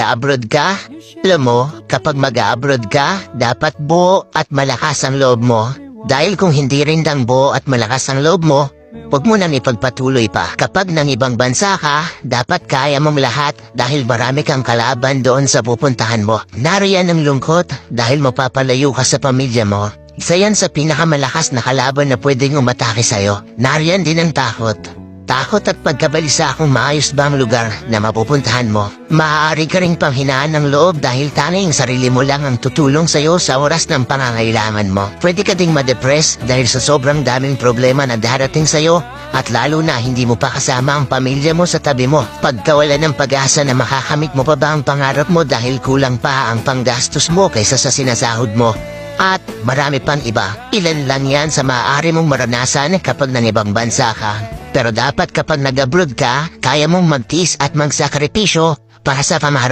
mag-abroad ka? Alam mo, kapag mag-abroad ka, dapat buo at malakas ang loob mo. Dahil kung hindi rin dang buo at malakas ang loob mo, huwag mo nang ipagpatuloy pa. Kapag nang ibang bansa ka, dapat kaya mong lahat dahil marami kang kalaban doon sa pupuntahan mo. Nariyan ang lungkot dahil mapapalayo ka sa pamilya mo. Isa yan sa pinakamalakas na kalaban na pwedeng umatake sa'yo. Nariyan din ang takot. Takot at pagkabalisa kung maayos ba ang lugar na mapupuntahan mo. Maaari ka ring panghinaan ng loob dahil tanging sarili mo lang ang tutulong sa'yo sa oras ng pangangailangan mo. Pwede ka ding ma-depress dahil sa sobrang daming problema na darating sa'yo at lalo na hindi mo pa kasama ang pamilya mo sa tabi mo. Pagkawala ng pag-asa na makakamit mo pa ba ang pangarap mo dahil kulang pa ang panggastos mo kaysa sa sinasahod mo. At marami pang iba. Ilan lang yan sa maaari mong maranasan kapag nang ibang bansa ka. Pero dapat kapag nag-abroad ka, kaya mong magtiis at magsakripisyo para sa pamaharap